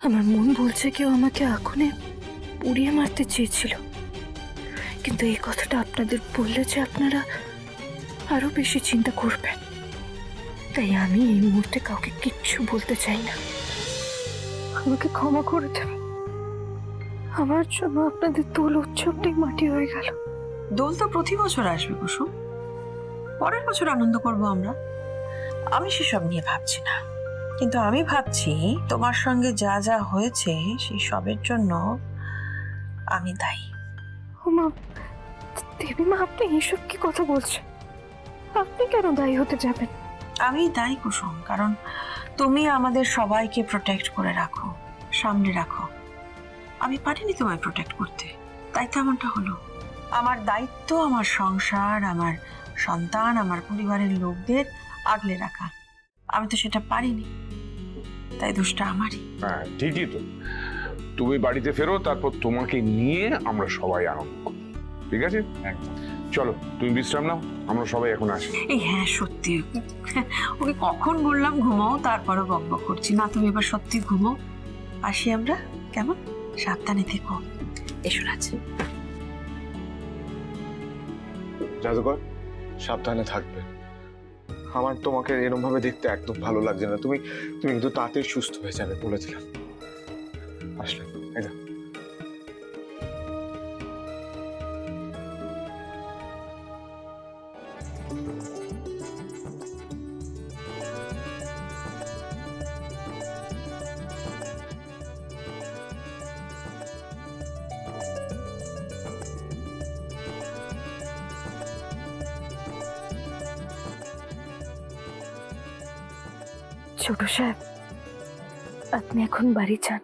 আমার মন বলছে কেউ আমাকে আগুনে পুড়িয়ে মারতে চেয়েছিল, কিন্তু এই কথাটা আপনাদের বললে যে আপনারা আরো বেশি চিন্তা করবেন, তাই আমি এই মুহূর্তে কাউকে কিচ্ছু বলতে চাই না। আমাকে ক্ষমা করে দেবেন, আমার জন্য আপনাদের দোল উৎসবটাই মাটি হয়ে গেল। দোল তো প্রতি বছর আসবে কুসুম, পরের বছর আনন্দ করব আমরা। আমি সেসব নিয়ে ভাবছি না, কিন্তু আমি ভাবছি তোমার সঙ্গে যা যা হয়েছে সেই সবের জন্য আমি দায়ী। ও মা, দেবী মা, আপনি এইসব কি কথা বলছেন? আপনি কেন দায়ী হতে যাবেন? আমি দায়ী কুসুম, কারণ তুমি আমাদের সবাইকে প্রোটেক্ট করে রাখো, সামনে রাখো। আমি পারিনি তোমায় প্রোটেক্ট করতে, তাই তো এমনটা হলো। আমার দায়িত্ব আমার সংসার, আমার সন্তান, আমার পরিবারের লোকদের আগলে রাখা। আমি তো সেটা পারিনি, তাই দোষটা আমারই। হ্যাঁ ঠিকই তো, তুমি বাড়িতে ফেরো, তারপর তোমাকে নিয়ে আমরা সবাই আনন্দ করব, ঠিক আছে? চলো তুমি বিশ্রাম নাও, আমরা সবাই এখন আসি। এই হ্যাঁ সত্যি, ওকে কখন বললাম ঘুমাও, তারপরও বকবক করছি না। তুমি এবার সত্যি ঘুমাও, আসি আমরা, কেমন? সাবধানে থেকো, এসো রাজি। জাদুকর, সাবধানে থাকবে। আমার তোমাকে এরকম ভাবে দেখতে একদম ভালো লাগছে না। তুমি তুমি কিন্তু তাড়াতাড়ি সুস্থ হয়ে যাবে বলেছিলাম। আসলে এই যা। ছোট সাহেব, আপনি এখন বাড়ি যান।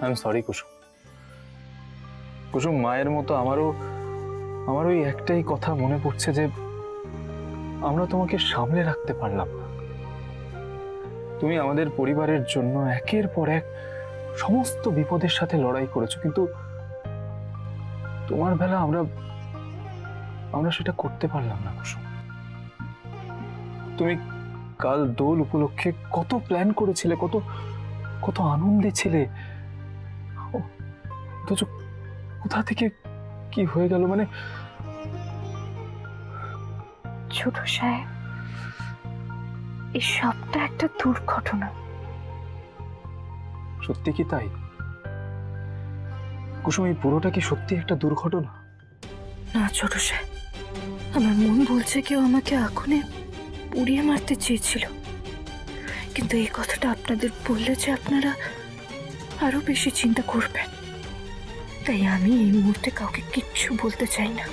আই এম সরি কুসুম। কুসুম, মায়ের মতো আমারও ওই একটাই কথা মনে পড়ছে যে আমরা তোমাকে সামলে রাখতে পারলাম না। তুমি আমাদের পরিবারের জন্য একের পর এক সমস্ত বিপদের সাথে লড়াই করেছো, কিন্তু তোমার বেলা আমরা সেটা করতে পারলাম না কুসুম। তুমি কাল দোল উপলক্ষে কত প্ল্যান করেছিলে, কত কত আনন্দে ছিলে, অথচ কোথা থেকে কি হয়ে গেল। মানে ছোট সাহেব, এই সবটা একটা দুর্ঘটনা। সত্যি কি তাই কুসুম? এই পুরোটা কি সত্যি একটা দুর্ঘটনা? না ছোট সাহেব, আমার মন বলছে কেউ আমাকে আগুনে পুড়িয়ে মারতে চেয়েছিল, কিন্তু এই কথাটা আপনাদের বললে যে আপনারা আরো বেশি চিন্তা করবেন, তাই আমি এই মুহূর্তে কাউকে কিচ্ছু বলতে চাই না।